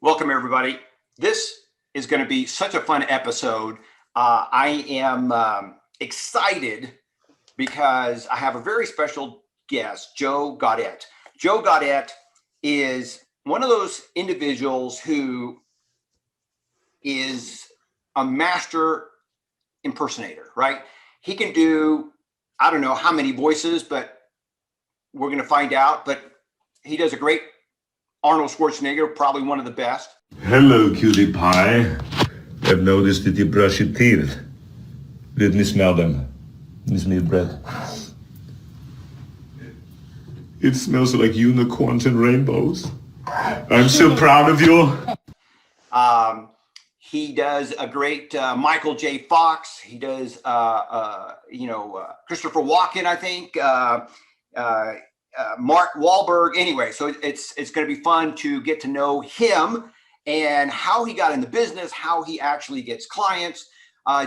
Welcome, everybody. This is going to be such a fun episode. I am excited because I have a very special guest, Joe Gaudet. Joe Gaudet is one of those individuals who is a master impersonator, right? He can do, I don't know how many voices, but we're going to find out. But he does a great Arnold Schwarzenegger, probably one of the best. Hello, cutie pie. I've noticed that you brush your teeth. Let me smell them. Let me smell your breath. It smells like unicorns and rainbows. I'm so proud of you. He does a great Michael J. Fox. He does, Christopher Walken, I think. Mark Wahlberg. Anyway, so it's going to be fun to get to know him and how he got in the business, how he actually gets clients.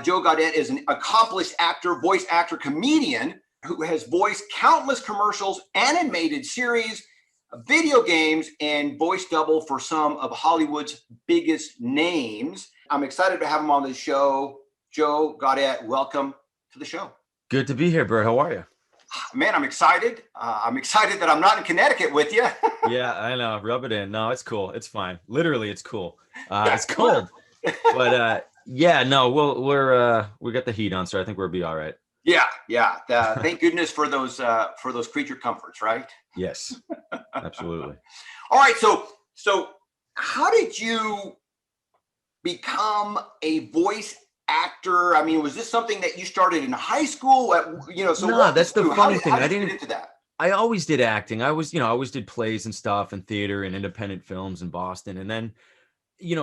Joe Gaudet is an accomplished actor, voice actor, comedian who has voiced countless commercials, animated series, video games, and voice double for some of Hollywood's biggest names. I'm excited to have him on the show. Joe Gaudet, welcome to the show. Good to be here, Bert. How are you? Man, I'm excited. I'm excited that I'm not in Connecticut with you. Yeah, I know. Rub it in. No, it's cool. It's fine. Literally, it's cool. It's cold, but we got the heat on, so I think we'll be all right. Yeah. Thank goodness for those creature comforts, right? Yes, absolutely. All right. So how did you become a voice actor? I mean, was this something that you started in high school? No, that's the funny thing. I didn't get into that. I always did acting. I always did plays and stuff and theater and independent films in Boston. And then,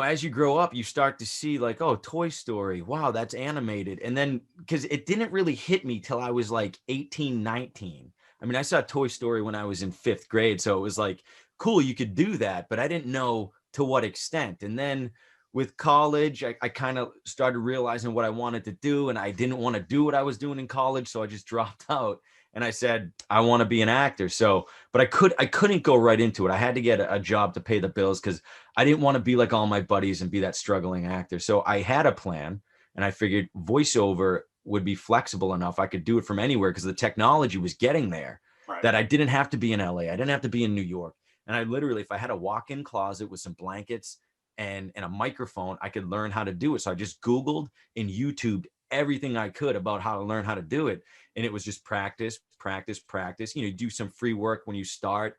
as you grow up, you start to see like, oh, Toy Story. Wow, that's animated. And then because it didn't really hit me till I was like 18, 19. I mean, I saw Toy Story when I was in 5th grade. So it was like, cool, you could do that. But I didn't know to what extent. And then with college, I kind of started realizing what I wanted to do, and I didn't want to do what I was doing in college. So I just dropped out and I said, I want to be an actor. So, but I couldn't go right into it. I had to get a job to pay the bills because I didn't want to be like all my buddies and be that struggling actor. So I had a plan, and I figured voiceover would be flexible enough. I could do it from anywhere because the technology was getting there, right, that I didn't have to be in LA. I didn't have to be in New York. And I literally, if I had a walk-in closet with some blankets and a microphone, I could learn how to do it. So I just Googled and YouTubed everything I could about how to learn how to do it. And it was just practice. You do some free work when you start,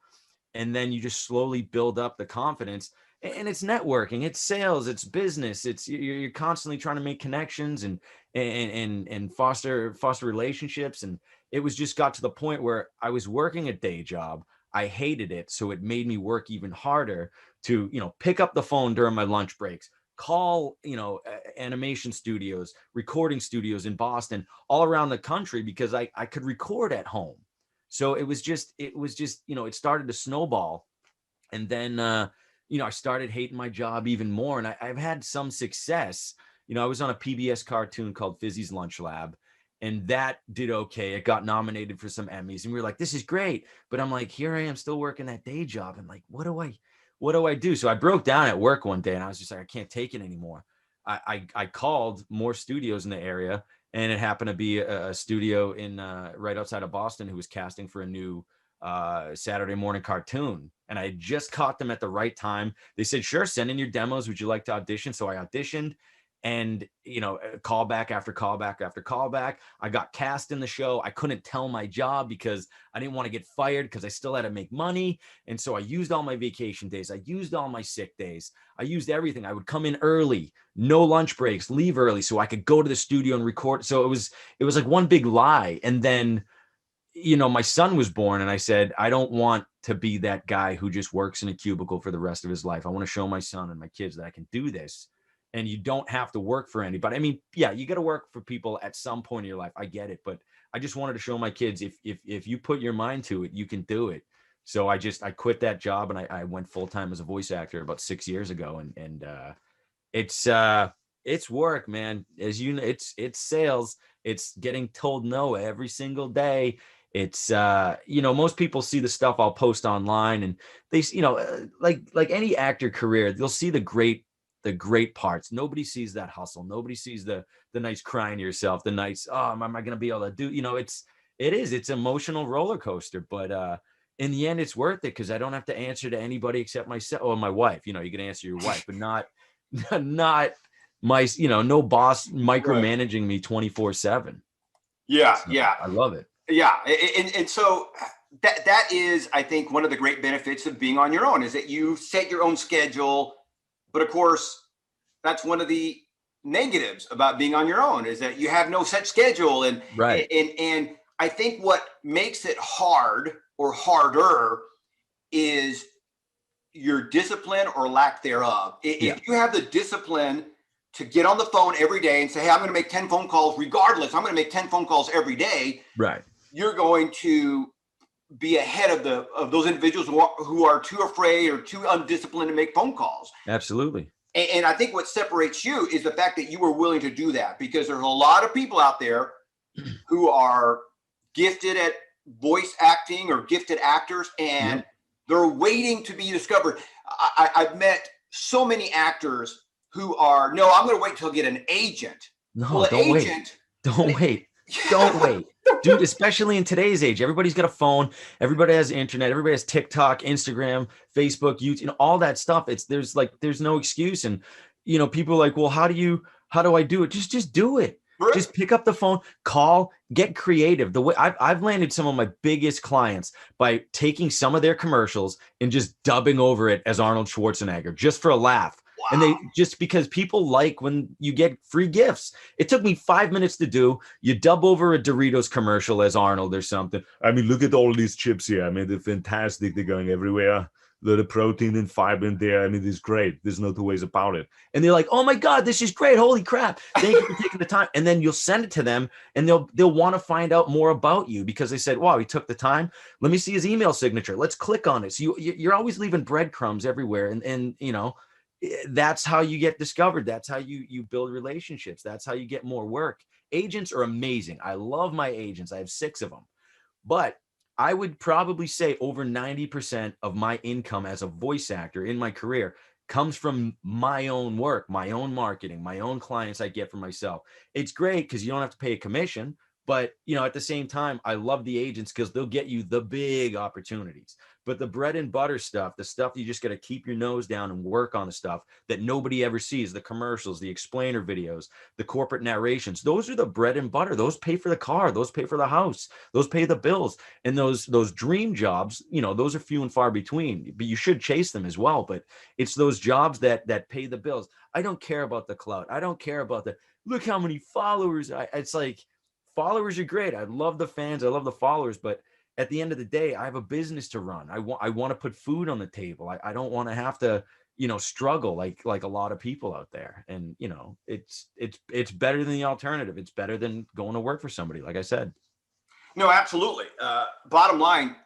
and then you just slowly build up the confidence. And it's networking, it's sales, it's business. You're constantly trying to make connections and foster relationships. And it was just got to the point where I was working a day job. I hated it. So it made me work even harder to, pick up the phone during my lunch breaks, call, animation studios, recording studios in Boston, all around the country, because I could record at home. So it was just, it started to snowball. And then, I started hating my job even more. And I've had some success. I was on a PBS cartoon called Fizzy's Lunch Lab, and that did okay. It got nominated for some Emmys, and we were like, this is great. But I'm like, here I am still working that day job. I'm like, what do I do? So I broke down at work one day, and I was just like, I can't take it anymore. I called more studios in the area, and it happened to be a studio in right outside of Boston who was casting for a new Saturday morning cartoon. And I just caught them at the right time. They said, sure, send in your demos. Would you like to audition? So I auditioned, and, call back after call back after call back. I got cast in the show. I couldn't tell my job because I didn't want to get fired because I still had to make money. And so I used all my vacation days. I used all my sick days. I used everything. I would come in early, no lunch breaks, leave early so I could go to the studio and record. So it was like one big lie. And then, my son was born, and I said, I don't want to be that guy who just works in a cubicle for the rest of his life. I want to show my son and my kids that I can do this. And you don't have to work for anybody. I mean, yeah, you got to work for people at some point in your life. I get it. But I just wanted to show my kids, if you put your mind to it, you can do it. So I quit that job, and I went full time as a voice actor about 6 years ago. And it's work, man. As you know, it's sales. It's getting told no every single day. It's most people see the stuff I'll post online, and they, like any actor career, they'll see the great parts. Nobody sees that hustle. Nobody sees the nights crying to yourself, the nights, oh, am I going to be able to do, it's emotional roller coaster, but in the end, it's worth it because I don't have to answer to anybody except myself or my wife. You can answer your wife, but not not my, no boss micromanaging me 24/7. Yeah, So yeah, I love it. yeah. And so that is, I think, one of the great benefits of being on your own is that you set your own schedule. But of course, that's one of the negatives about being on your own is that you have no set schedule. And Right. and I think what makes it hard or harder is your discipline or lack thereof. Yeah. If you have the discipline to get on the phone every day and say, hey, I'm going to make 10 phone calls regardless, I'm going to make 10 phone calls every day, Right. you're going to be ahead of those individuals who are too afraid or too undisciplined to make phone calls. Absolutely. And I think what separates you is the fact that you were willing to do that, because there's a lot of people out there who are gifted at voice acting or gifted actors, and they're waiting to be discovered. I've met so many actors who are, no, I'm going to wait till I get an agent. No, well, don't wait. Don't wait. Dude, especially in today's age, everybody's got a phone. Everybody has internet. Everybody has TikTok, Instagram, Facebook, YouTube, all that stuff. There's no excuse. And, people are like, well, how do I do it? Just do it. Right. Just pick up the phone, call, get creative. The way I've landed some of my biggest clients by taking some of their commercials and just dubbing over it as Arnold Schwarzenegger, just for a laugh. Wow. And they just, because people like when you get free gifts. It took me 5 minutes to do. You dub over a Doritos commercial as Arnold or something. I mean, look at all these chips here. I mean, they're fantastic. They're going everywhere. The protein and fiber in there. I mean, it's great. There's no two ways about it. And they're like, oh my God, this is great. Holy crap. Thank you for taking the time. And then you'll send it to them and they'll want to find out more about you because they said, wow, he took the time. Let me see his email signature. Let's click on it. So you're always leaving breadcrumbs everywhere. And that's how you get discovered. That's how you build relationships. That's how you get more work. Agents are amazing. I love my agents. I have 6 of them. But I would probably say over 90% of my income as a voice actor in my career comes from my own work, my own marketing, my own clients I get for myself. It's great because you don't have to pay a commission, but at the same time, I love the agents because they'll get you the big opportunities. But the bread and butter stuff, the stuff you just got to keep your nose down and work on, the stuff that nobody ever sees, the commercials, the explainer videos, the corporate narrations, those are the bread and butter. Those pay for the car, those pay for the house, those pay the bills. And those dream jobs, those are few and far between, but you should chase them as well. But it's those jobs that pay the bills. I don't care about the clout. I don't care about look how many followers. It's like, followers are great. I love the fans. I love the followers, but at the end of the day, I have a business to run. I want to put food on the table. I don't want to have to, struggle like a lot of people out there. And, it's better than the alternative. It's better than going to work for somebody, like I said. No, absolutely. Bottom line,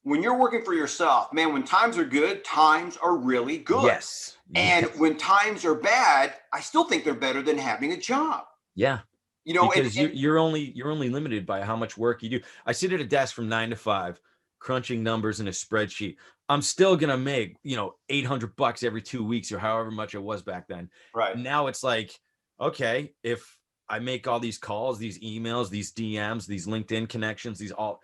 when you're working for yourself, man, when times are good, times are really good. Yes. And when times are bad, I still think they're better than having a job. Yeah. Because you're only limited by how much work you do. I sit at a desk from 9 to 5, crunching numbers in a spreadsheet. I'm still gonna make $800 every 2 weeks or however much it was back then. Right now, it's like, okay, if I make all these calls, these emails, these DMs, these LinkedIn connections, these all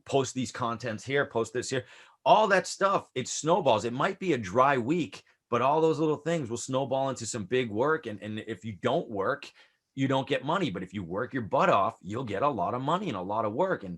post these contents here, post this here, all that stuff, it snowballs. It might be a dry week, but all those little things will snowball into some big work. And if you don't work, you don't get money. But if you work your butt off, you'll get a lot of money and a lot of work. And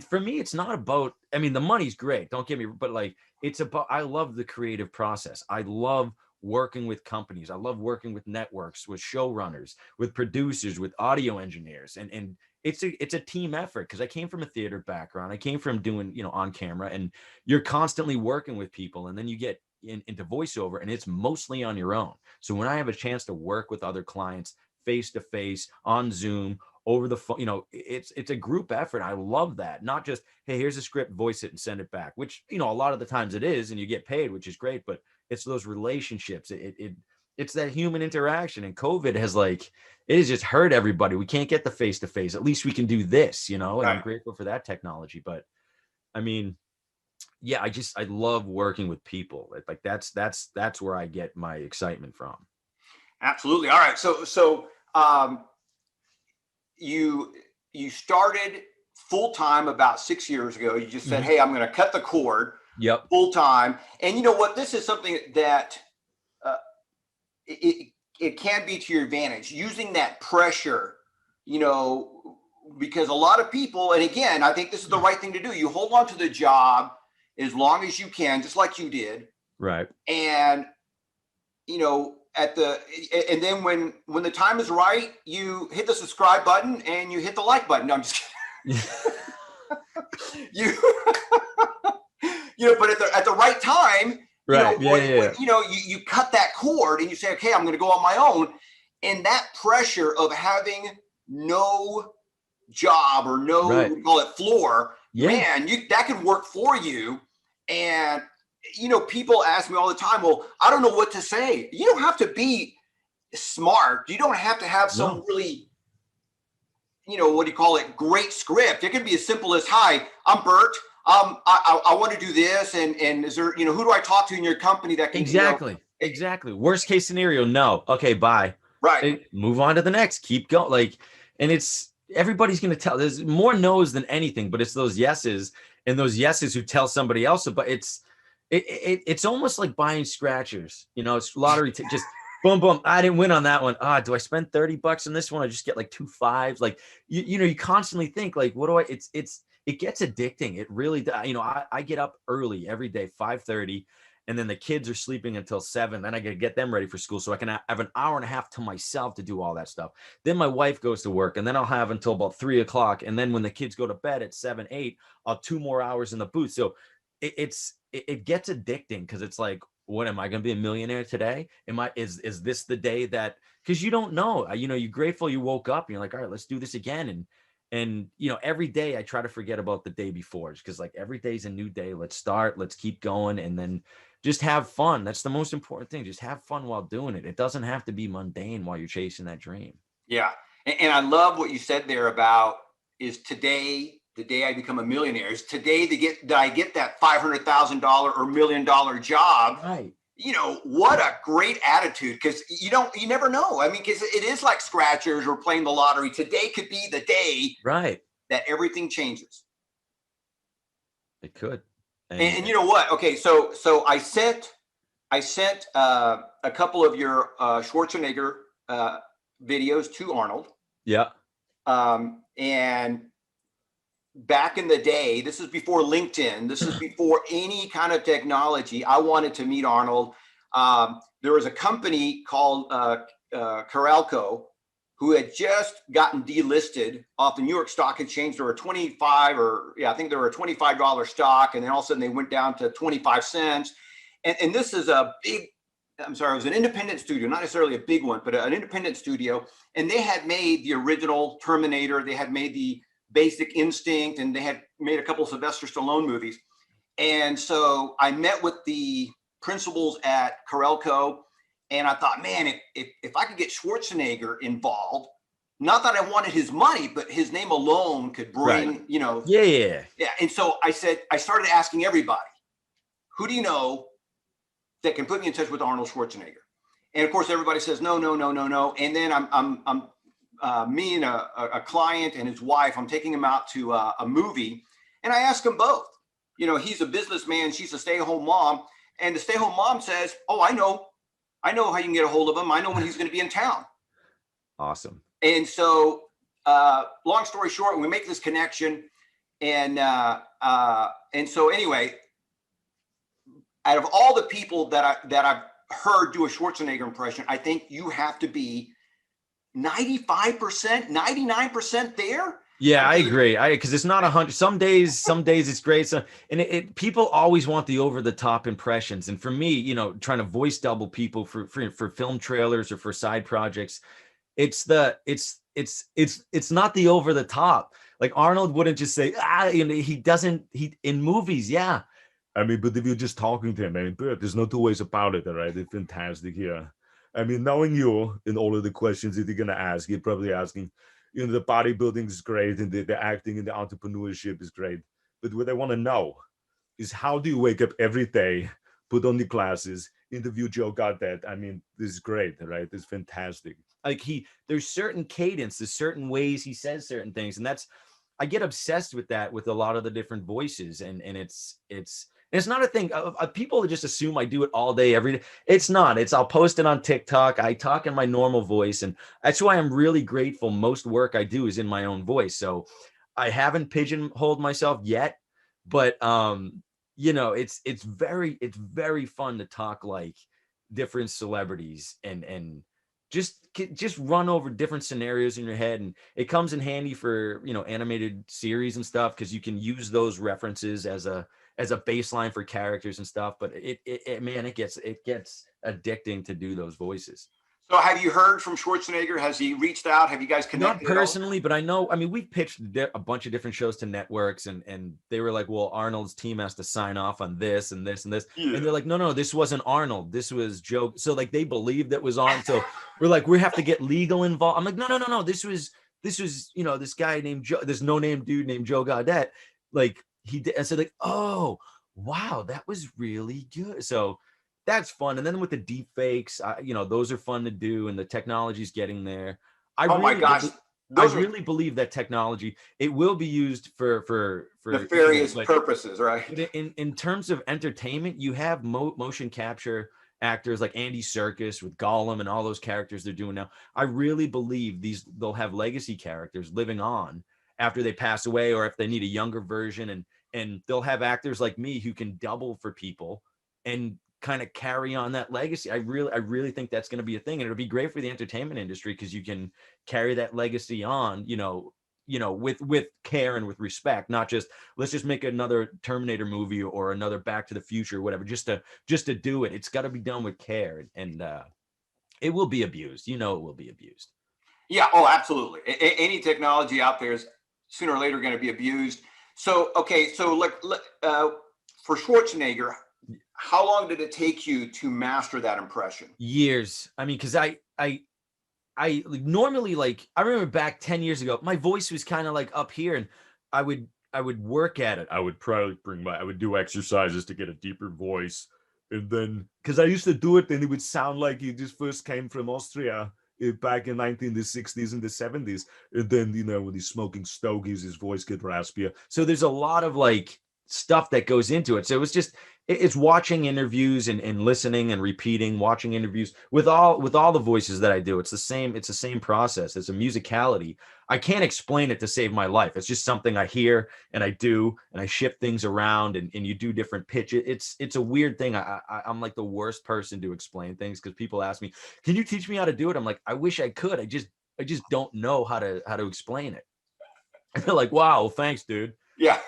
for me, it's not about, I mean, the money's great, don't get me, but like, it's about, I love the creative process. I love working with companies. I love working with networks, with showrunners, with producers, with audio engineers. And it's a team effort because I came from a theater background. I came from doing, on camera, and you're constantly working with people, and then you get into voiceover and it's mostly on your own. So when I have a chance to work with other clients, face to face, on Zoom, over the phone, it's a group effort. I love that. Not just, hey, here's a script, voice it and send it back, which, a lot of the times it is, and you get paid, which is great, but it's those relationships. it's that human interaction. And COVID has like, it has just hurt everybody. We can't get the face to face. At least we can do this, you know, and I'm grateful for that technology. But I mean, yeah, I love working with people. Like that's where I get my excitement from. Absolutely. All right. So you started full time about 6 years ago. You just said, "Hey, I'm going to cut the cord." Yep. Full time. And you know what? This is something that it can be to your advantage, using that pressure, you know, because a lot of people, and again, I think this is the right thing to do. You hold on to the job as long as you can, just like you did. Right. And, you know, and then when the time is right, you hit the subscribe button and you hit the like button. No, I'm just kidding. You know, but at the right time, right. You cut that cord and you say, okay, I'm going to go on my own. And that pressure of having no job or no, we call it floor, man, that could work for you. And, you know, people ask me all the time, well, I don't know what to say. You don't have to be smart. You don't have to have some really, you know, what do you call it? Great script. It can be as simple as, hi, I'm Bert. I want to do this. And is there, you know, who do I talk to in your company that can Exactly. Worst case scenario. No. Okay. Bye. Right. Move on to the next, keep going. Like, and everybody's going to tell, there's more no's than anything, but it's those yeses and those yeses who tell somebody else. But it's almost like buying scratchers, you know, it's lottery, just boom, boom. I didn't win on that one. Do I spend $30 on this one? I just get like 2 5s. Like, you know, you constantly think like, what do it gets addicting. It really, you know, I get up early every day, 5:30, and then the kids are sleeping until 7. Then I got to get them ready for school. So I can have an hour and a half to myself to do all that stuff. Then my wife goes to work, and then I'll have until about 3 o'clock. And then when the kids go to bed at 7, 8, I'll have 2 more hours in the booth. So it gets addicting because it's like, what am I going to be a millionaire today? Is this the day that, because you don't know, you know, you're grateful you woke up and you're like, all right, let's do this again. And, you know, every day I try to forget about the day before, because like every day's a new day. Let's keep going. And then just have fun. That's the most important thing. Just have fun while doing it. It doesn't have to be mundane while you're chasing that dream. Yeah. And I love what you said there about, is today the day I become a millionaire? Is today that I get that $500,000 or $1 million job? Right. You know, what a great attitude, because you never know. I mean, because it is like scratchers or playing the lottery. Today could be the day that everything changes. It could. And you know what? Okay, so I sent a couple of your Schwarzenegger videos to Arnold. Yeah. And back in the day, this is before LinkedIn, this is before any kind of technology, I wanted to meet Arnold. There was a company called Caralco who had just gotten delisted off the New York Stock Exchange. There were I think they were a $25 stock, and then all of a sudden they went down to 25 cents. And this is it was an independent studio, not necessarily a big one, but an independent studio. And they had made the original Terminator, they had made the Basic Instinct, and they had made a couple of Sylvester Stallone movies. And so I met with the principals at Caralco, and I thought, man, if I could get Schwarzenegger involved, not that I wanted his money, but his name alone could bring, you know. Yeah. And so I started asking everybody, who do you know that can put me in touch with Arnold Schwarzenegger? And of course, everybody says, no. And then I'm me and a client and his wife, I'm taking him out to a movie, and I ask them both, you know, he's a businessman, she's a stay-at-home mom. And the stay-at-home mom says, oh, I know how you can get a hold of him. I know when he's going to be in town. Awesome. And so long story short, we make this connection. And so anyway, out of all the people that I've heard do a Schwarzenegger impression, I think you have to be 95%, 99% there. Yeah, I agree. Because it's not 100. Some days it's great. So, and people always want the over the top impressions. And for me, you know, trying to voice double people for film trailers or for side projects, it's not the over the top. Like Arnold wouldn't just say, you know, he in movies. Yeah. I mean, but if you're just talking to him, man, there's no two ways about it. All right. It's fantastic here. I mean, knowing you and all of the questions that you're gonna ask, you're probably asking, the bodybuilding is great and the acting and the entrepreneurship is great. But what I want to know is, how do you wake up every day, put on the glasses, interview Joe Gaudet? I mean, this is great, right? It's fantastic. Like there's certain cadence, there's certain ways he says certain things, and that's, I get obsessed with that with a lot of the different voices, and it's not a thing. People just assume I do it all day, every day. It's not. It's, I'll post it on TikTok. I talk in my normal voice, and that's why I'm really grateful. Most work I do is in my own voice, so I haven't pigeonholed myself yet, but it's very fun to talk like different celebrities and just run over different scenarios in your head, and it comes in handy for animated series and stuff, because you can use those references as a baseline for characters and stuff. But it gets addicting to do those voices. So have you heard from Schwarzenegger? Has he reached out? Have you guys connected? Not personally, but I know, I mean, we've pitched a bunch of different shows to networks, and they were like, well, Arnold's team has to sign off on this and this and this. Yeah. And they're like, no, this wasn't Arnold. This was Joe. So like, they believed that was on. So we're like, we have to get legal involved. I'm like, no. This was, this guy named Joe, this no-name dude named Joe Gaudet. Like, he did. I said, like, oh, wow, that was really good. So that's fun. And then with the deep fakes, those are fun to do, and the technology's getting there. My gosh. I really believe that technology, it will be used for nefarious purposes, right? In terms of entertainment, you have motion capture actors like Andy Serkis with Gollum and all those characters they're doing now. I really believe they'll have legacy characters living on after they pass away, or if they need a younger version, and they'll have actors like me who can double for people and kind of carry on that legacy. I really think that's going to be a thing, and it'll be great for the entertainment industry, because you can carry that legacy on, with care and with respect, not just, let's just make another Terminator movie or another Back to the Future, whatever, just to do it. It's got to be done with care, and it will be abused. It will be abused. Yeah. Oh, absolutely. Any technology out there is sooner or later going to be abused. So, okay. So for Schwarzenegger, how long did it take you to master that impression? Years. I mean, because I normally, like, I remember back 10 years ago, my voice was kind of like up here, and I would work at it. I would probably I would do exercises to get a deeper voice. And then, because I used to do it, and it would sound like he just first came from Austria back in the 60s and the 70s. And then, when he's smoking stogies, his voice gets raspier. So there's a lot of like stuff that goes into it. So it's watching interviews and listening and repeating, watching interviews with all the voices that I do. It's the same process. It's a musicality. I can't explain it to save my life. It's just something I hear and I do, and I shift things around, and you do different pitches. It's a weird thing. I'm like the worst person to explain things, because people ask me, can you teach me how to do it? I'm like, I wish I could. I just don't know how to explain it. And they're like, wow, well, thanks, dude. Yeah.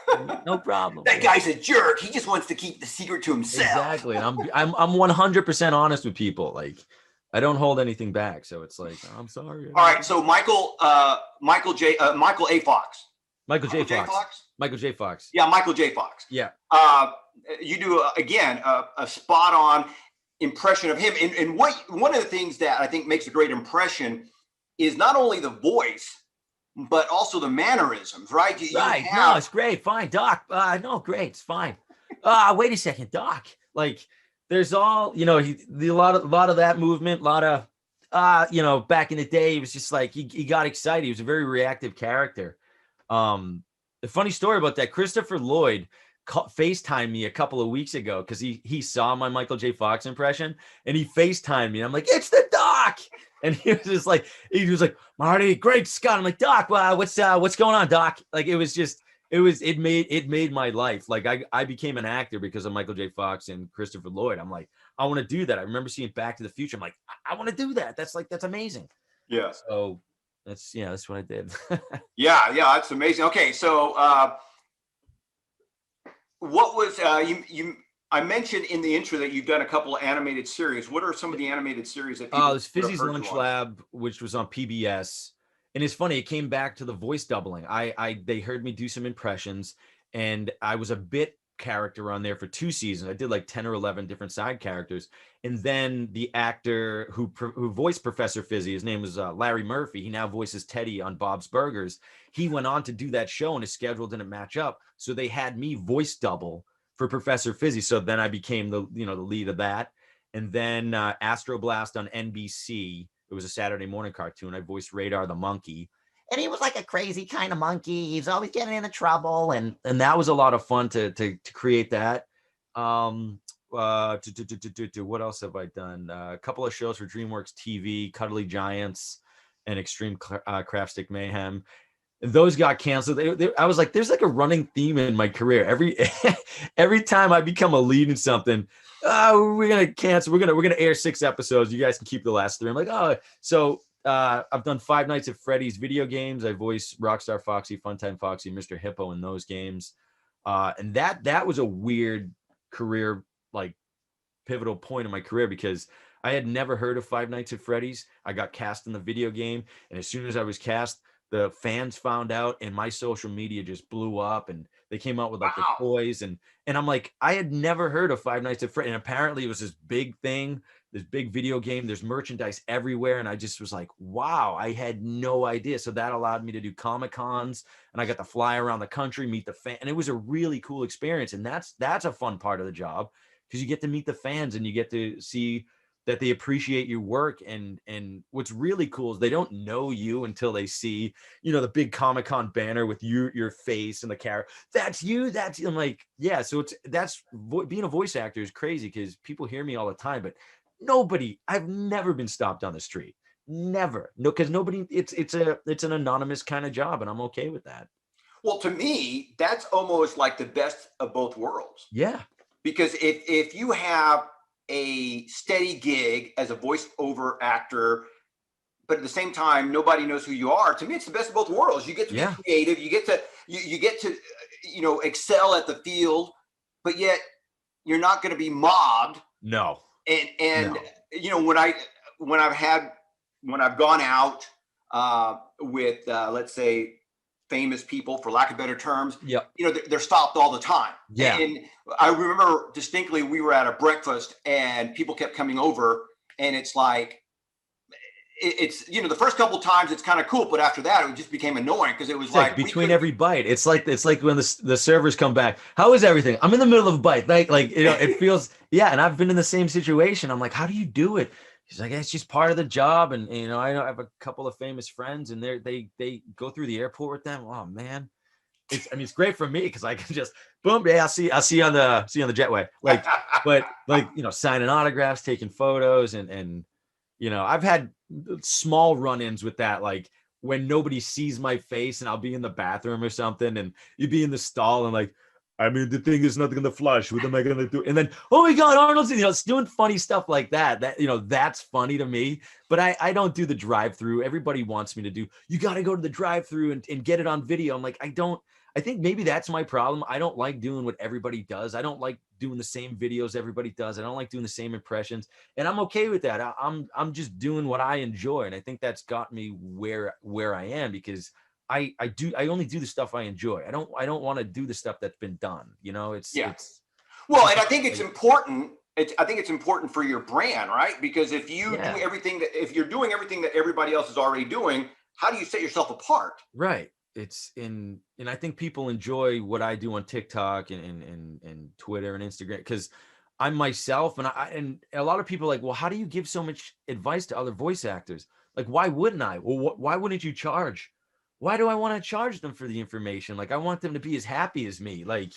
No problem. That guy's a jerk. He just wants to keep the secret to himself. Exactly. And I'm 100% honest with people. Like, I don't hold anything back. So it's like, oh, I'm sorry. All right. So Michael J. Fox. Michael J. Fox. Yeah, Michael J. Fox. Yeah. You do again a spot on impression of him. And one of the things that I think makes a great impression is not only the voice, but also the mannerisms, right? Right. No, it's great. Fine, Doc. No, great. It's fine. Wait a second, Doc. Like, there's all, a lot of that movement, a lot of, back in the day, he was just like, he got excited. He was a very reactive character. The funny story about that, Christopher Lloyd FaceTimed me a couple of weeks ago, because he saw my Michael J. Fox impression, and he FaceTimed me. I'm like, it's the Doc. And he was like, Marty, great Scott. I'm like, Doc, what's going on, Doc? Like, it made my life. Like, I became an actor because of Michael J. Fox and Christopher Lloyd. I'm like, I want to do that. I remember seeing Back to the Future. I'm like, I want to do that. That's amazing. Yeah. So that's what I did. yeah, that's amazing. Okay, so what was I mentioned in the intro that you've done a couple of animated series. What are some of the animated series that people? There's Fizzy's Lunch Lab, which was on PBS. And it's funny, it came back to the voice doubling. They heard me do some impressions, and I was a bit character on there for 2 seasons. I did like 10 or 11 different side characters. And then the actor who voiced Professor Fizzy, his name was Larry Murphy. He now voices Teddy on Bob's Burgers. He went on to do that show and his schedule didn't match up. So they had me voice double for Professor Fizzy. So then I became the lead of that. And then Astro Blast on NBC. It was a Saturday morning cartoon. I voiced Radar the monkey. And he was like a crazy kind of monkey. He's always getting into trouble. And that was a lot of fun to create that. What else have I done? A couple of shows for DreamWorks TV, Cuddly Giants and Extreme Craft Stick Mayhem. Those got canceled. I was like, there's like a running theme in my career. Every time I become a lead in something, we're gonna cancel. We're gonna air 6 episodes. You guys can keep the last 3. I'm like, oh, so I've done Five Nights at Freddy's video games. I voiced Rockstar Foxy, Funtime Foxy, Mr. Hippo in those games, and that was a weird career, like pivotal point in my career because I had never heard of Five Nights at Freddy's. I got cast in the video game, and as soon as I was cast, the fans found out and my social media just blew up and they came out with like the toys and I'm like, I had never heard of Five Nights at Freddy's. And apparently it was this big thing, this big video game, there's merchandise everywhere. And I just was like, wow, I had no idea. So that allowed me to do Comic-Cons and I got to fly around the country, meet the fan. And it was a really cool experience. And that's a fun part of the job because you get to meet the fans and you get to see that they appreciate your work. And what's really cool is they don't know you until they see, the big Comic-Con banner with your face and the character. That's you. I'm like, yeah. So being a voice actor is crazy because people hear me all the time, but I've never been stopped on the street. Never. No, because nobody, it's an anonymous kind of job and I'm okay with that. Well, to me, that's almost like the best of both worlds. Yeah. Because if you have a steady gig as a voiceover actor, but at the same time, nobody knows who you are. To me, it's the best of both worlds. You get to be creative. You get to excel at the field, but yet you're not going to be mobbed. No. And no. When I've gone out with let's say famous people, for lack of better terms, they're stopped all the time. Yeah. And I remember distinctly, we were at a breakfast and people kept coming over and it's like, it's the first couple of times it's kind of cool, but after that it just became annoying because it was like between every bite, it's like when the servers come back, how is everything? I'm in the middle of a bite, like it feels and I've been in the same situation. I'm like, how do you do it? He's like, it's just part of the job. And I have a couple of famous friends and they go through the airport with them. Oh man. It's great for me because I can just boom. Yeah, I'll see you on the jetway. Like, but like, signing autographs, taking photos and I've had small run-ins with that. Like when nobody sees my face and I'll be in the bathroom or something and you'd be in the stall and like, the thing is not going to flush. What am I going to do? And then, oh my God, Arnold's, it's doing funny stuff like that. That's funny to me, but I don't do the drive-through. Everybody wants me to do, you got to go to the drive-through and get it on video. I'm like, I think maybe that's my problem. I don't like doing what everybody does. I don't like doing the same videos everybody does. I don't like doing the same impressions and I'm okay with that. I'm just doing what I enjoy. And I think that's got me where I am because I only do the stuff I enjoy. I don't want to do the stuff that's been done. It's well, and I think it's important. I think it's important for your brand, right? Because if you do everything if you're doing everything that everybody else is already doing, how do you set yourself apart? Right. And I think people enjoy what I do on TikTok and Twitter and Instagram because I'm myself and a lot of people are like, well, how do you give so much advice to other voice actors? Like, why wouldn't I? Well, why wouldn't you charge? Why do I want to charge them for the information? Like, I want them to be as happy as me. Like,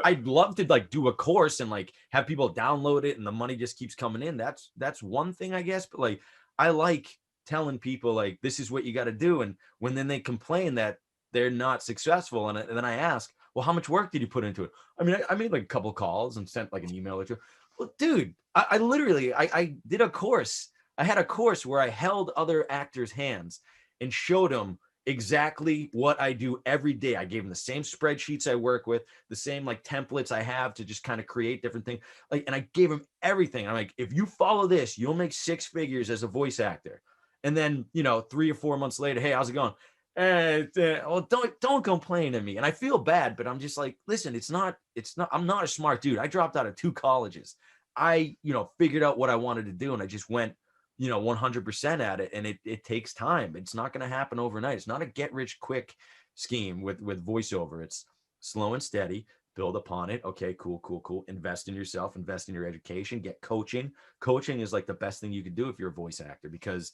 I'd love to like do a course and like have people download it and the money just keeps coming in. That's one thing, I guess. But like, I like telling people like, this is what you got to do. And when then they complain that they're not successful. And then I ask, well, how much work did you put into it? I made like a couple calls and sent like an email or two. Well, dude, I literally did a course. I had a course where I held other actors' hands and showed them exactly what I do every day. I gave them the same spreadsheets I work with, the same like templates I have to just kind of create different things. Like, and I gave them everything. I'm like, if you follow this, you'll make 6 figures as a voice actor. And then, 3 or 4 months later, hey, how's it going? Well, don't complain to me. And I feel bad, but I'm just like, listen, I'm not a smart dude. I dropped out of 2 colleges. I, figured out what I wanted to do and I just went, 100% at it. And it takes time. It's not going to happen overnight. It's not a get rich quick scheme with voiceover. It's slow and steady, build upon it. Okay, cool. Invest in yourself, invest in your education, get coaching. Coaching is like the best thing you could do if you're a voice actor, because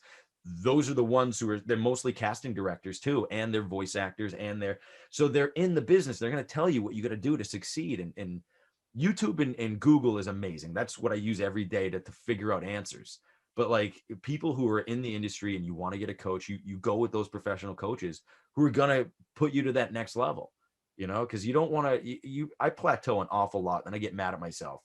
those are the ones they're mostly casting directors too, and they're voice actors, and so they're in the business. They're going to tell you what you got to do to succeed. And YouTube and Google is amazing. That's what I use every day to figure out answers. But like people who are in the industry and you want to get a coach, you go with those professional coaches who are going to put you to that next level, because you don't want to, I plateau an awful lot and I get mad at myself.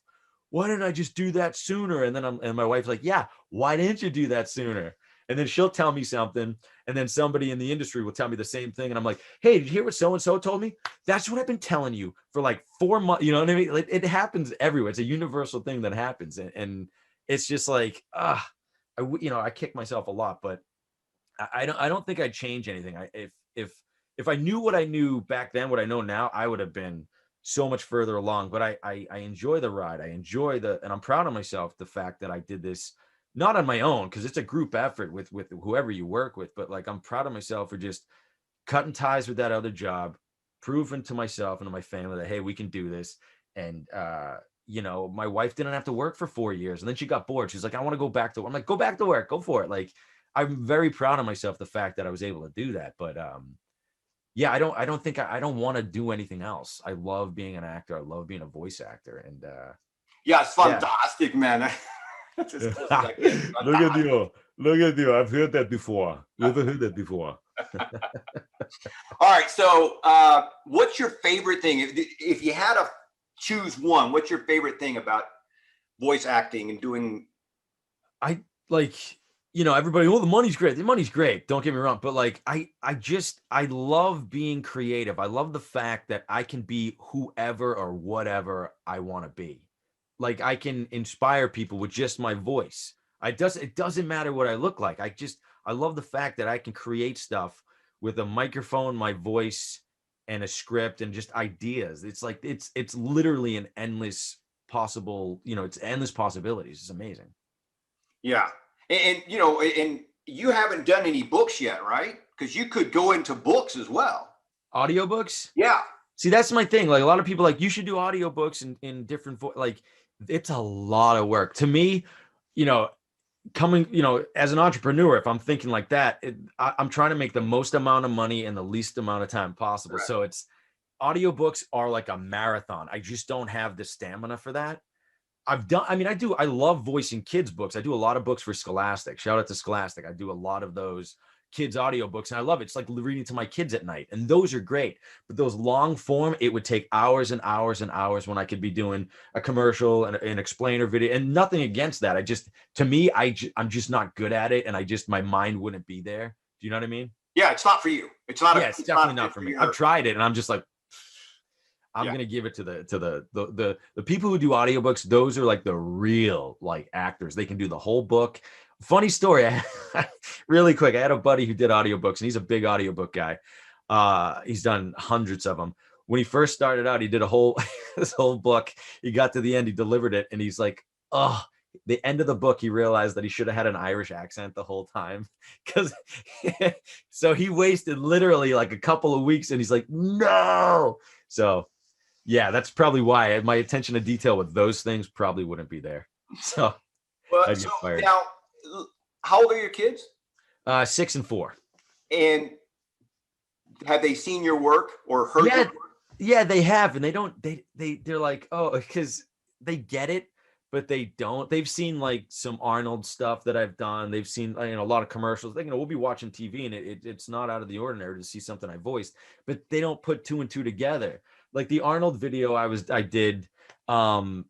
Why didn't I just do that sooner? And then and my wife's like, yeah, why didn't you do that sooner? And then she'll tell me something, and then somebody in the industry will tell me the same thing. And I'm like, hey, did you hear what so-and-so told me? That's what I've been telling you for like 4 months. You know what I mean? Like, it happens everywhere. It's a universal thing that happens. And it's just like, I kick myself a lot, but I don't think I'd change anything. If I knew what I knew back then, what I know now, I would have been so much further along. But I enjoy the ride. I enjoy and I'm proud of myself, the fact that I did this not on my own, because it's a group effort with whoever you work with, but like I'm proud of myself for just cutting ties with that other job, proving to myself and to my family that, hey, we can do this. And my wife didn't have to work for 4 years, and then she got bored. She's like, I want to go back to work. I'm like, go back to work, go for it. Like, I'm very proud of myself, the fact that I was able to do that. But yeah, I don't want to do anything else. I love being an actor. I love being a voice actor. And yeah, it's fantastic, man. Look at you. I've heard that before. Never heard that before. All right. So what's your favorite thing? If you had to choose one, what's your favorite thing about voice acting and doing? I like, everybody, the money's great. The money's great. Don't get me wrong. But like, I love being creative. I love the fact that I can be whoever or whatever I want to be. Like, I can inspire people with just my voice. It doesn't matter what I look like. I love the fact that I can create stuff with a microphone, my voice, and a script, and just ideas. It's like, it's literally an endless possible, it's endless possibilities. It's amazing. Yeah. And you haven't done any books yet, right? Because you could go into books as well. Audiobooks? Yeah. See, that's my thing. Like, a lot of people like, you should do audiobooks in different like, it's a lot of work. To me, coming, as an entrepreneur, if I'm thinking like that, I'm trying to make the most amount of money in the least amount of time possible. Right. So audiobooks are like a marathon. I just don't have the stamina for that. I love voicing kids' books. I do a lot of books for Scholastic. Shout out to Scholastic. I do a lot of those kids' audiobooks, and I love it. It's like reading to my kids at night, and those are great. But those long form, it would take hours and hours and hours when I could be doing a commercial and an explainer video. And nothing against that. I'm just not good at it, and my mind wouldn't be there. Do you know what I mean? Yeah, it's not for you. It's not. Yeah, it's definitely not for me. I've tried it, and I'm just like, I'm going to give it to the people who do audiobooks. Those are like the real like actors. They can do the whole book. Funny story, really quick. I had a buddy who did audiobooks, and he's a big audiobook guy. He's done hundreds of them. When he first started out, he did this whole book. He got to the end, he delivered it, and he's like, oh, the end of the book, he realized that he should have had an Irish accent the whole time. So he wasted literally like a couple of weeks, and he's like, no. So yeah, that's probably why my attention to detail with those things probably wouldn't be there. So, I'd get fired. Now, how old are your kids? 6 and 4. And have they seen your work or heard your work? Yeah, they have. And they're like, oh, because they get it, but they don't. They've seen like some Arnold stuff that I've done. They've seen a lot of commercials. We'll be watching TV, and it's not out of the ordinary to see something I voiced, but they don't put 2 and 2 together. Like the Arnold video I did, the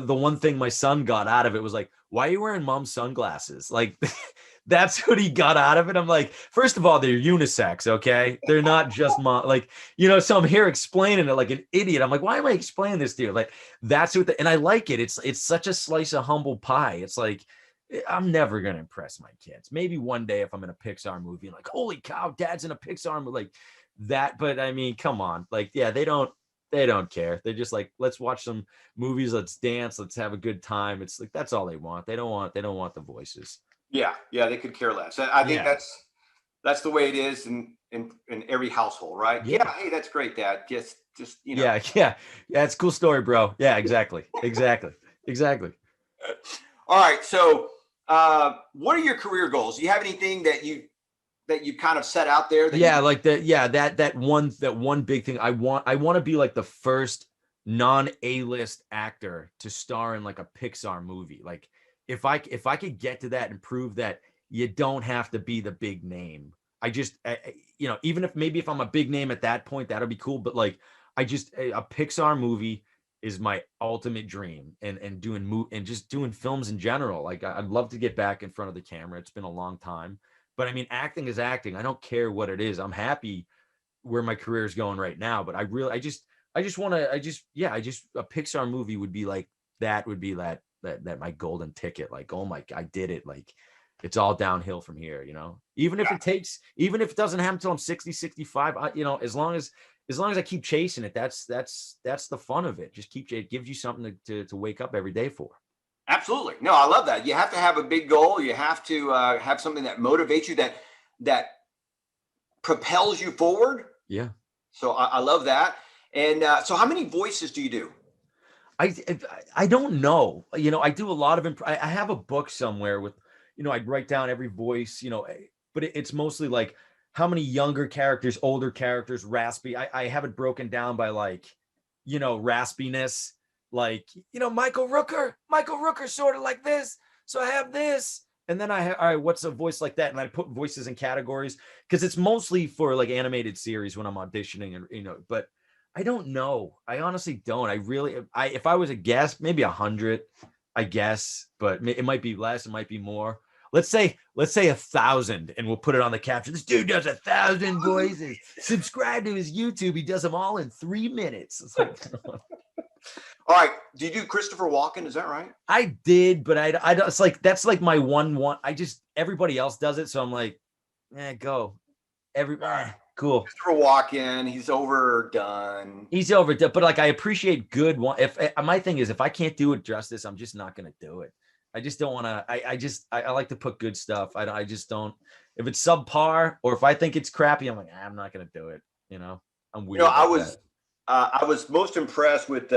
one thing my son got out of it was like, why are you wearing mom's sunglasses? Like, that's what he got out of it. I'm like, first of all, they're unisex, okay? They're not just mom, like, so I'm here explaining it like an idiot. I'm like, why am I explaining this to you? Like, that's what, and I like it. It's such a slice of humble pie. It's like, I'm never gonna impress my kids. Maybe one day if I'm in a Pixar movie and like, holy cow, dad's in a Pixar movie, like that. But I mean, come on, like, yeah, they don't care. They're just like, let's watch some movies, let's dance, let's have a good time. It's like that's all they want. They don't want the voices. Yeah, they could care less. I think Yeah. that's the way it is in every household, right? Yeah. Hey, that's great, Dad. Just Yeah. It's a cool story, bro. Yeah, exactly. All right. So, what are your career goals? Do you have anything that you kind of set out there? That one big thing. I want to be like the first non-A-list actor to star in like a Pixar movie. Like if I could get to that and prove that you don't have to be the big name. Even if I'm a big name at that point, that'll be cool. But like, a Pixar movie is my ultimate dream, and just doing films in general. Like I'd love to get back in front of the camera. It's been a long time, but I mean, acting is acting. I don't care what it is. I'm happy where my career is going right now, but I just want to, a Pixar movie would be like, that would be that my golden ticket. Like, oh my, I did it. Like, it's all downhill from here, even if it doesn't happen until I'm 60, 65, as long as I keep chasing it, that's the fun of it. Just it gives you something to wake up every day for. Absolutely. No, I love that. You have to have a big goal. You have to have something that motivates you, that propels you forward. Yeah. So I love that. And so how many voices do you do? I don't know. I do a lot of I have a book somewhere with, I'd write down every voice, but it's mostly like how many younger characters, older characters, raspy. I have it broken down by like, raspiness, like, Michael Rooker sort of like this. So I have this. And then I have, all right, what's a voice like that? And I put voices in categories because it's mostly for like animated series when I'm auditioning and, but I don't know. I honestly don't. If I was a guess, maybe 100, I guess, but it might be less. It might be more. Let's say 1,000, and we'll put it on the caption. This dude does 1,000 voices. Subscribe to his YouTube. He does them all in 3 minutes. It's like, all right. Do you do Christopher Walken? Is that right? I did, but I don't. It's like that's like my one. Everybody else does it, so I'm like, go. Cool. Christopher Walken, he's overdone. But like I appreciate good one. If my thing is, if I can't do it justice, I'm just not gonna do it. I just don't want to. I like to put good stuff. I just don't. If it's subpar or if I think it's crappy, I'm like, I'm not gonna do it. I'm weird. I was most impressed with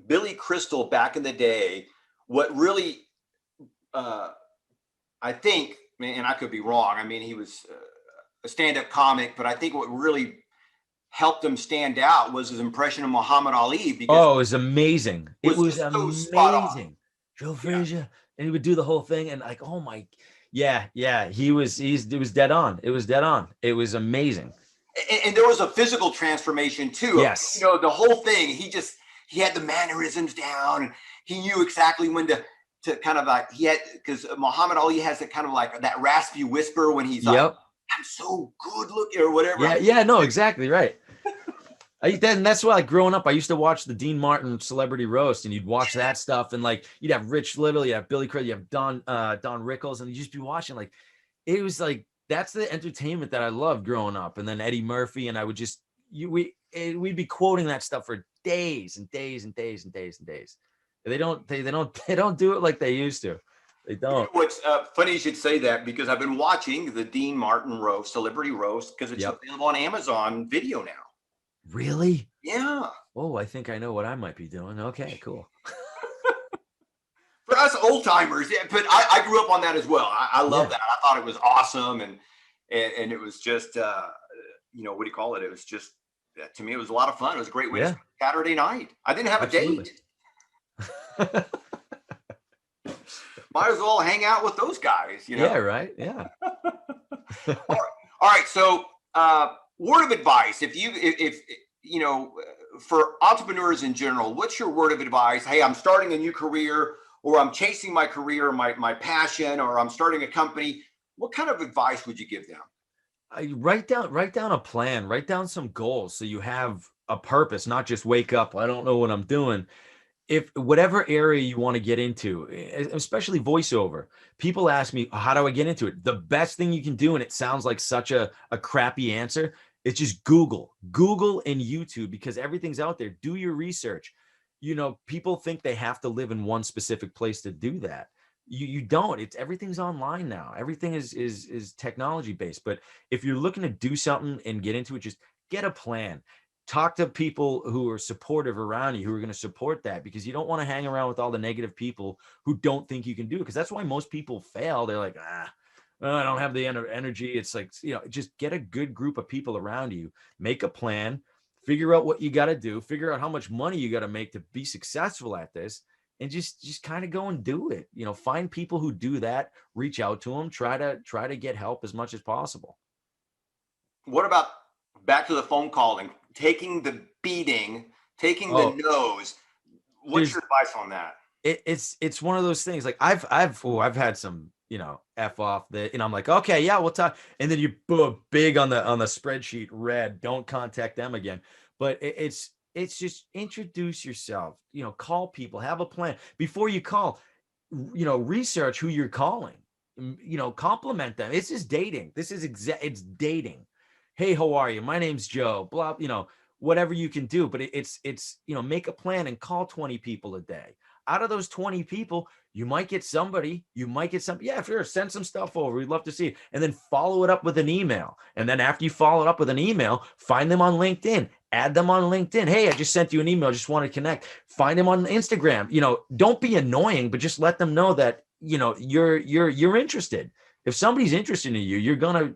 Billy Crystal back in the day. What really, I think, and I could be wrong. I mean, he was a stand-up comic, but I think what really helped him stand out was his impression of Muhammad Ali. Because it was amazing. It was amazing. Joe Frazier, and he would do the whole thing, and like, oh my, yeah. It was dead on. It was dead on. It was amazing. And there was a physical transformation too. Yes. The whole thing. He had the mannerisms down, and he knew exactly when to kind of like because Muhammad Ali has that kind of like that raspy whisper when he's like, I'm so good looking or whatever. Yeah, no, exactly right. And that's why, like, growing up, I used to watch the Dean Martin Celebrity Roast, and you'd watch that stuff, and like you'd have Rich Little, you have Billy Crystal, you have Don Rickles, and you just be watching. Like, it was like that's the entertainment that I loved growing up. And then Eddie Murphy, and I would just we'd be quoting that stuff for days and days and days and days and days. They don't do it like they used to. They don't. What's funny you should say that, because I've been watching the Dean Martin Roast, Celebrity Roast, because it's available on Amazon Video now. Really? Yeah. Oh, I think I know what I might be doing. Okay, cool. For us old timers, but I grew up on that as well. I love that. I thought it was awesome, and it was just what do you call it? It was just, to me, it was a lot of fun. It was a great way to spend Saturday night. I didn't have a date. Might as well hang out with those guys, Yeah, right. Yeah. All right. So, word of advice, if for entrepreneurs in general, what's your word of advice? Hey, I'm starting a new career, or I'm chasing my career, my passion, or I'm starting a company. What kind of advice would you give them? Write down a plan, write down some goals, so you have a purpose, not just wake up, I don't know what I'm doing. if whatever area you want to get into, especially voiceover, people ask me, how do I get into it? The best thing you can do, and it sounds like such a crappy answer, it's just Google and YouTube, because everything's out there. Do your research. People think they have to live in one specific place to do that. You don't. It's everything's online now. Everything is technology based. But if you're looking to do something and get into it, just get a plan. Talk to people who are supportive around you, who are going to support that, because you don't want to hang around with all the negative people who don't think you can do it. Because that's why most people fail. They're like, I don't have the energy. It's like, just get a good group of people around you, make a plan, figure out what you got to do, figure out how much money you got to make to be successful at this, and just kind of go and do it. Find people who do that, reach out to them, try to get help as much as possible. What about back to the phone calling, taking the beating, taking the nose? What's your advice on that? It's one of those things. Like I've had some, F off that, I'm like, okay, yeah, we'll talk. And then you boom, big on the spreadsheet, red, don't contact them again. But it's just introduce yourself, call people, have a plan before you call, research who you're calling, compliment them. It's just dating. It's dating. Hey, how are you? My name's Joe, blah, whatever you can do, but it's make a plan and call 20 people a day. Out of those 20 people, you might get somebody, yeah, sure, send some stuff over. We'd love to see it. And then follow it up with an email. And then after you follow it up with an email, find them on LinkedIn, add them on LinkedIn. Hey, I just sent you an email, just want to connect. Find them on Instagram. Don't be annoying, but just let them know that, you're interested. If somebody's interested in you, you're gonna,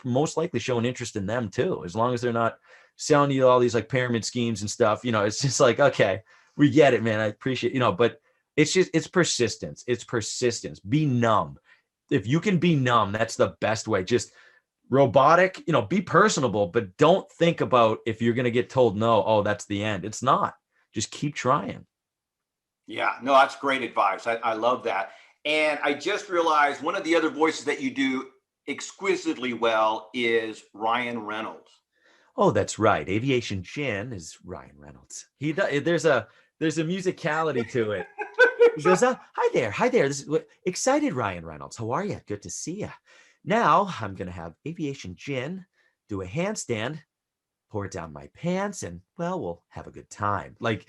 most likely show an interest in them too, as long as they're not selling you all these like pyramid schemes and stuff. It's just like, okay, we get it, man. I appreciate, but it's persistence. It's persistence. Be numb. If you can be numb, that's the best way. Just robotic, be personable, but don't think about if you're going to get told no, oh, that's the end. It's not. Just keep trying. Yeah, no, that's great advice. I love that. And I just realized one of the other voices that you do exquisitely well is Ryan Reynolds. Oh, that's right. Aviation Gin is Ryan Reynolds. There's a musicality to it. He goes, hi there. This is excited Ryan Reynolds. How are you? Good to see you. Now I'm going to have Aviation Gin, do a handstand, pour it down my pants, and we'll have a good time. Like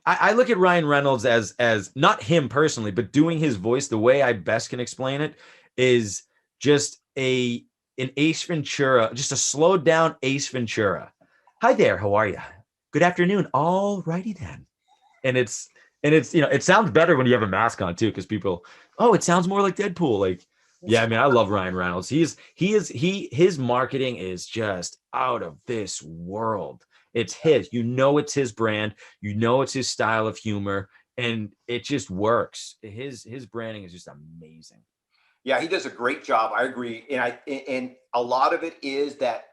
I look at Ryan Reynolds as not him personally, but doing his voice, the way I best can explain it is just an Ace Ventura, just a slowed down Ace Ventura. Hi there. How are you? Good afternoon. All righty then. And it's, it sounds better when you have a mask on too, because people, it sounds more like Deadpool. Like, yeah, I mean, I love Ryan Reynolds. His marketing is just out of this world. It's his, it's his brand, it's his style of humor, and it just works. His branding is just amazing. Yeah, he does a great job. I agree. And a lot of it is that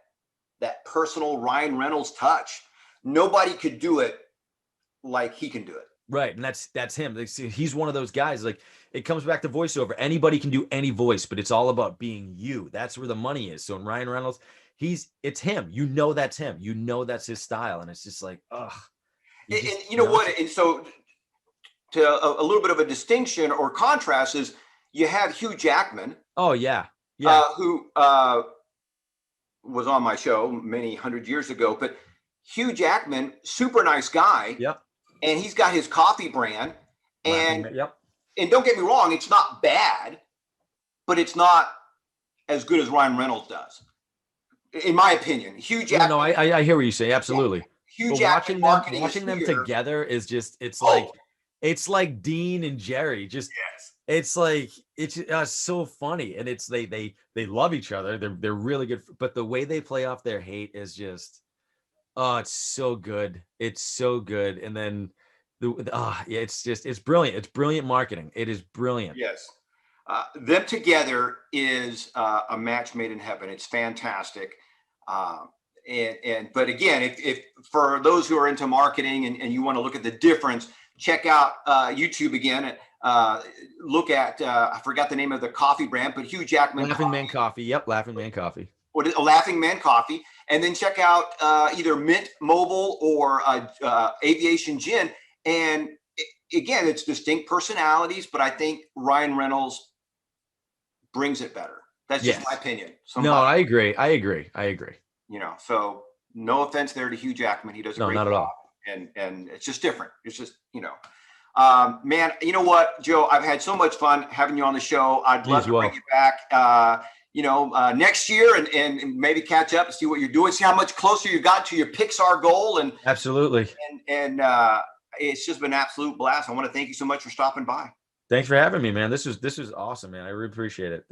personal Ryan Reynolds touch. Nobody could do it like he can do it. Right. And that's him. He's one of those guys. Like, it comes back to voiceover. Anybody can do any voice, but it's all about being you. That's where the money is. So in Ryan Reynolds, it's him. That's him. That's his style. And it's just like, ugh. And you know what? And so to a little bit of a distinction or contrast is you have Hugh Jackman. Oh, yeah. Who was on my show many 100 years ago. But Hugh Jackman, super nice guy. Yep. And he's got his coffee brand. And yep. And don't get me wrong, it's not bad, but it's not as good as Ryan Reynolds does, in my opinion. Hugh Jackman. No, I hear what you say. Absolutely. Yeah. Hugh Jackman watching them together is just, it's like Dean and Jerry. Just It's like it's so funny, and it's they love each other. They're really good, but the way they play off their hate is just, it's so good. It's so good, and then it's brilliant. It's brilliant marketing. It is brilliant. Yes, them together is a match made in heaven. It's fantastic. But again, if for those who are into marketing and you want to look at the difference, check out YouTube again. Look at I forgot the name of the coffee brand, but Hugh Jackman Laughing Man Coffee. Yep, Laughing Man Coffee. What is Laughing Man Coffee? And then check out either Mint Mobile or Aviation Gin. And again, it's distinct personalities, but I think Ryan Reynolds brings it better. That's just my opinion. No, I agree. I agree. You know, so no offense there to Hugh Jackman. He does a great not at job. all. And it's just different. It's just, you know, man, you know what, Joe, I've had so much fun having you on the show. I'd love to bring you back, you know, next year and maybe catch up and see what you're doing, see how much closer you got to your Pixar goal. And absolutely. And it's just been an absolute blast. I want to thank you so much for stopping by. Thanks for having me, man. This was awesome, man. I really appreciate it.